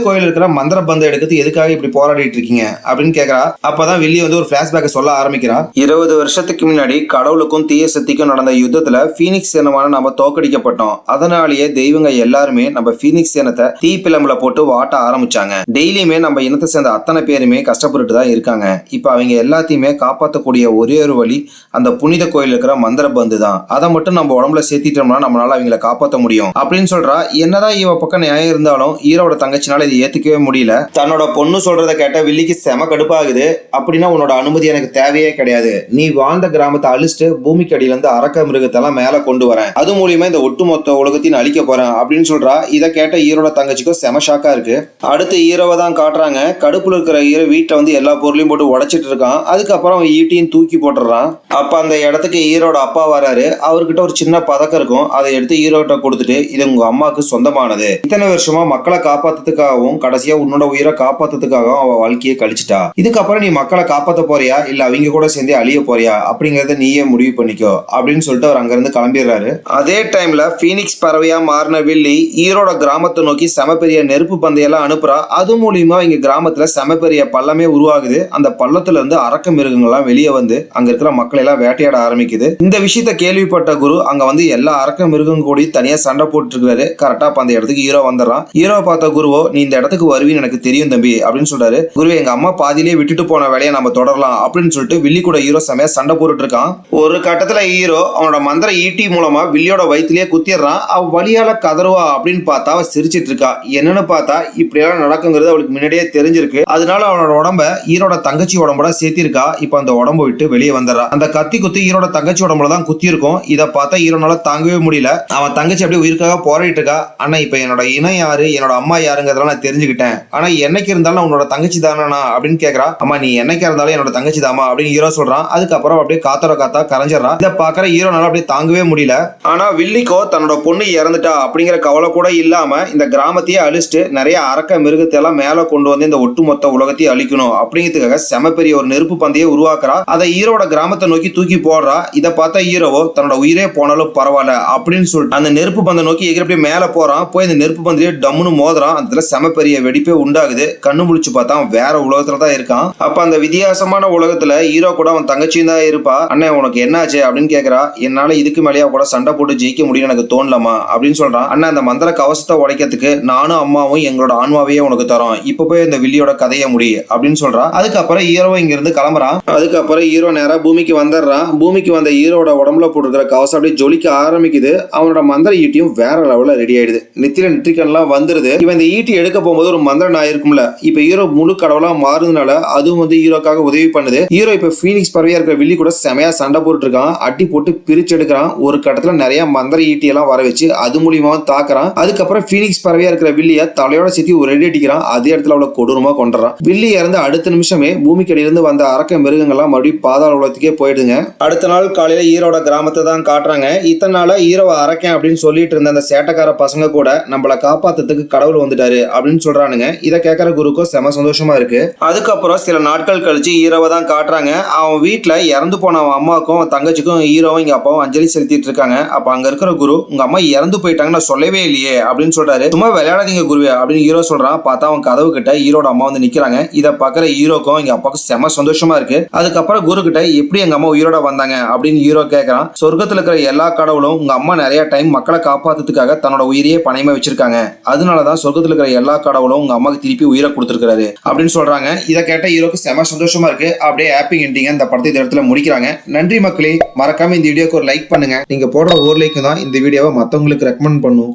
கோயில் இருக்கிற மந்திர பந்தம் எடுக்கிறது எதுக்காக இப்படி போராடிட்டு இருக்கீங்க அப்படின்னு கேக்குறா. அப்பதான் வில்லி வந்து ஒரு பிளாஷ்பேக் சொல்ல ஆரம்பிக்கிறா. 20 வருஷத்துக்கு முன்னாடி கடவுளுக்கும் தீய சக்திக்கும் நடந்த யுத்தத்துல பீனிக்ஸ் இனமான நம்ம தோக்கடிக்கப்பட்டோம். அதனாலேயே தெய்வங்க எல்லாருமே நம்ம பீனிக்ஸ் இனத்தை தீப்பிழம்புல போட்டு வாட்ட ஆரம்பிச்சாங்க. டெய்லியுமே நம்ம இனத்தை சேர்ந்த அத்தனை பேருமே கஷ்டப்பட்டு தான் இருக்காங்க. இப்ப அவங்க எல்லாத்தையுமே காப்பாற்றக்கூடிய ஒரே ஒரு வழி அந்த புனித கோயில் இருக்கிற மந்திர பந்து தான். அதை மட்டும் நம்ம உடம்புல சேர்த்திட்டோம்னா நம்மளால அவங்களை காப்பாற்ற முடியும் அப்படின்னு சொல்றா. என்னதான் இவ பக்கம் நியாயம் இருந்தாலும் ஹீரோட தங்கச்சினால இதை ஏத்துக்கவே முடியல. தன்னோட பொண்ணு சொல்றத கேட்ட வில்லிக்கு செம கடுப்பாகுது. அப்படின்னா உன்னோட அனுமதி எனக்கு தேவையே கிடையாது, நீ வாழ்ந்த கிராமத்தை அழிச்சிட்டு பூமிக்கு அடியில இருந்து அரக்க மிருகத்தெல்லாம் மேல கொண்டு வரேன், அது மூலியமா இந்த ஒட்டுமொத்த உலகத்தையும் அழிக்க போறேன் அப்படின்னு சொல்றா. இதை கேட்ட ஹீரோட தங்கச்சிக்கும் செம ஷாக்கா இருக்கு. அடுத்து ஹீரோவை தான் காட்டுறாங்க. கடுப்புல இருக்கிற ஹீரோ வீட்டை வந்து எல்லா பொருளையும் போட்டு உடைச்சிட்டு இருக்கான். அதுக்கப்புறம் அவன் ஈட்டியும் தூக்கி போட்டுறான். அப்ப அந்த இடத்துக்கு ஹீரோட அப்பா வராரு. அவர்கிட்ட ஒரு சின்ன பதக்கம் இருக்கும். அதை எடுத்து ஹீரோட்ட கொடுத்துட்டு இது உங்க அம்மாவுக்கு சொந்தமானது, இத்தனை வருஷமா மக்களை காப்பாத்துறதுக்காகவும் கடைசியா உன்னோட உயிரை காப்பாத்துறதுக்காகவும் அவ வாழ்க்கையை கழிச்சிட்டா, இதுக்கப்புறம் நீ மக்களை காப்பாத்த போறியா இல்ல அவங்க கூட சேர்ந்து அழிய போறியா அப்படிங்கறத நீயே முடிவு பண்ணிக்கோ அப்படின்னு சொல்லிட்டு அவர் அங்க இருந்து கிளம்பிடுறாரு. அதே டைம்ல பீனிக்ஸ் பறவையா மாறின வில்லி ஹீரோட கிராமத்தை நோக்கி செம பெரிய நெருப்பு பந்தையெல்லாம் அனுப்புறா. அது மூலியமா இங்க கிராமத்துல செம பெரிய பள்ளமே உருவாகுது. அந்த பள்ளத்துல இருந்து அரக்க மிருகங்கள்லாம் வெளியே வந்து அங்க இருக்கிற மக்களை எல்லாம் வேட்டையாட ஆரம்பிக்குது. இந்த விஷயத்த கேள்விப்பட்ட குரு அங்க வந்து எல்லா அரக்க மிருகம் கூடி தனியா சண்டை போட்டு இருக்காரு. கரெக்டா அந்த இடத்துக்கு ஹீரோ வந்துடுறான். ஹீரோ பார்த்த குருவோ நீ இந்த இடத்துக்கு வருவீன்னு எனக்கு தெரியும் தம்பி அப்படின்னு சொல்றாரு. குருவே எங்க அம்மா பாதியிலே விட்டுட்டு போன வேலையை நம்ம தொடரலாம் அப்படின்னு சொல்லிட்டு வில்லி கூட ஹீரோ செமையா சண்டை போட்டுட்டு இருக்கான். ஒரு கட்டத்துல ஹீரோ அவனோட மந்திர ஈட்டி மூலமா வில்லியோட வயிற்றுலயே குத்திடுறான். அவ வழியால கதறுவா அப்படின்னு பார்த்தா அவ சிரிச்சிட்டு இருக்கா. என்னன்னு பார்த்தா இப்படி எல்லாம் நடக்குங்கிறது அவளுக்கு முன்னாடியே தெரிஞ்சிருக்கு. அதனால அவனோட உடம்ப ஹீரோட தங்கச்சி உடம்போட சேர்த்திருக்கா. இப்ப அந்த உடம்பு விட்டு வெளியே வந்துடுறா. அந்த கத்தி குத்தி ஹீரோட தங்கச்சி உடம்புல தான் குத்தி இருக்கும். இதை பார்த்தா ஹீரோனால தாங்கவே முடியல. அவன் தங்கச்சி அப்படியே உயிருக்காக போராடிட்டு இருக்கா. ஆனா இப்ப என்னோட இனம் யாரு என்னோட அம்மா யாருங்கிறதெல்லாம் நான் தெரிஞ்சுக்கிட்டேன். ஆனா என்னைக்கு இருந்தாலும் உன்னோட தங்கச்சி தானா அப்படின்னு கேக்குறா. அம்மா நீ என்னைக்கு இருந்தாலும் என்னோட தங்கச்சி தாமா அப்படின்னு ஹீரோ சொல்றான். அதுக்கப்புறம் அப்படியே காத்தோட காத்தா கரைஞ்சிடறான். இதை பாக்குற ஹீரோனால அப்படியே தாங்கவே முடியல. ஆனா வில்லிக்கோ தன்னோட பொண்ணு இறந்துட்டா அப்படிங்கிற கவலை கூட இல்லாம இந்த கிராமத்தையே அழிச்சிட்டு நிறைய அரக்க மிருகத்தை எல்லாம் மேல கொண்டு வந்து இந்த ஒட்டுமொத்த உலகத்தையும் அழிக்கணும் அப்படிங்கிறதுக்காக செம பெரிய ஒரு நெருப்பு பந்தையே உருவாக்குறா. அதை ஹீரோட கிராமத்தை நோக்கி தூக்கி போடுறா. இதை பார்த்தா ஹீரோவோ தன்னோட உயிரே போனாலும் பரவாயில்ல அப்படின்னு சொல்லிட்டு அந்த நெருப்பு பந்தை நோக்கி எகிரி மேல போறான். போய் இந்த நெருப்பு பந்திலே டம்முன்னு மோதுறான். அதுல செம பெரிய வெடிப்பே உண்டாகுது. கண்ணு முழிச்சு பார்த்தா வேற உலகத்துல தான் இருக்கான். அப்ப அந்த வித்தியாசமான உலகத்துல ஹீரோ கூட அவன் தங்கச்சியும் தான் இருப்பா. அண்ணன் உனக்கு என்னாச்சு அப்படின்னு கேக்குறா. என்னால இதுக்கு மேலேயா கூட சண்டை போட்டு ஜெயிக்க முடியும் எனக்கு தோணலாமா அப்படின்னு சொல்றான். அண்ணா அந்த மந்திர கவசத்தை உடைக்கிறதுக்கு நானும் அம்மாவும் எங்களோட ஆன்மாவையே உனக்கு தரோம், இப்ப போய் இந்த வில்லியோட கதையை முடி அப்படின்னு சொல்றான். அதுக்கப்புறம் ஹீரோ இங்க இருந்து கிளம்புறான். அதுக்கப்புறம் ஹீரோ நேரா பூமிக்கு வந்துடுறான். பூமிக்கு வந்த ஹீரோட உடம்புல போட்டுருக்கிற கவசம் அப்படியே ஜொலிக்க ஆரம்பிக்குது. அவனோட மந்திர ஈட்டியும் வேற லெவல்ல ரெடி ஆயிடுது. நெத்தில நெற்றிக்கன்லாம் வந்துருது. இவன் இந்த ஈட்டி எடுக்க போகும்போது ஒரு மந்திர நாய் இருக்கும்ல, இப்ப ஹீரோ முழு கடவுளா மாறுதுனால அதுவும் ஹீரோக்காக உதவி பண்ணுது. ஹீரோ இப்ப பீனிக்ஸ் பறவையா இருக்கிற வில்லி கூட செமையா சண்டை போட்டு இருக்கான். அட்டி போட்டு பிரிச்சு எடுக்கிறான். ஒரு கட்டத்துல நிறைய மந்திர ஈட்டி எல்லாம் வர வச்சு அது மூலியமா தாக்குறான். அதுக்கப்புறம் பீனிக்ஸ் பறவையா இருக்கிற வில்லிய தலையோட சேர்த்து ஒரு ரெடி அடிக்கிறான். அதே இடத்துல அவளை கொடூரமா கொண்டுறான். வில்லி இறந்து அடுத்த நிமிஷமே பூமிக்கடியிலிருந்து வந்த அரக்க மிருகங்கள்லாம் மறுபடியும் பாதாள உலகத்துக்கே போயிடுங்க. அடுத்த நாள் காலையில ஹீரோட கிராமத்தை தான் காட்டுறாங்க. இத்தனை நாள ஹீரோவை அரக்கேன் அப்படின்னு சொல்லிட்டு இருந்த அந்த சேட்டக்கார பசங்க கூட நம்மளை காப்பாத்துறதுக்கு கடவுள் வந்துட்டாரு அப்படின்னு சொல்றானுங்க. இதை கேட்கற குருக்கும் செம சந்தோஷமா இருக்கு. அதுக்கப்புறம் சில நாட்கள் கழிச்சு ஹீரோவை தான் காட்டுறாங்க. அவன் வீட்டுல இறந்து போன அவன் அம்மாவுக்கும் தங்கச்சிக்கும் ஹீரோவும் இங்க அப்பாவும் அஞ்சலி செலுத்திட்டு இருக்காங்க. அப்ப அங்க இருக்கிற குரு, உங்க அம்மா இறந்து போயிட்டாங்க நான் சொல்லவே இல்லையே அப்படின்னு சொல்றாரு. சும்மா விளையாடாதீங்க குருவே அப்படின்னு ஹீரோ சொல்றான். பார்த்தா அவன் கதவு கிட்ட ஹீரோட அம்மா வந்து நிக்கிறாங்க. இதை பாக்குற ஹீரோக்கும் எங்க அப்பாவுக்கும் செம சந்தோஷமா இருக்கு. அதுக்கப்புறம் குரு கிட்ட எப்படி எங்க அம்மா உயிரோட வந்தாங்க அப்படின்னு ஹீரோ கேட்கறான். சொர்க்கத்துல இருக்கிற எல்லா கடவுளும் உங்க அம்மா நிறைய டைம் மக்களை காப்பாத்துறதுக்காக தன்னோட உயிரையே பணயமா வச்சிருக்காங்க. அதனாலதான் சொர்க்கத்துல இருக்கிற எல்லா கடவுளும் உங்க அம்மாக்கு திருப்பி உயிரை கொடுத்துருக்காரு அப்படின்னு சொல்றாங்க. இதை கேட்ட ஹீரோக்கு செம சந்தோஷமா இருக்கு. அப்படியே ஹாப்பி எண்டிங் இந்த படத்தை இந்த இடத்துல முடிக்கிறாங்க. நன்றி மக்களே. மறக்காம இந்த வீடியோக்கு ஒரு லைக் பண்ணுங்க. நீங்க போடுற ஒரு லைக் தான் இந்த வீடியோவை மத்தவங்களுக்கு ரெக்கமெண்ட் பண்ணும்.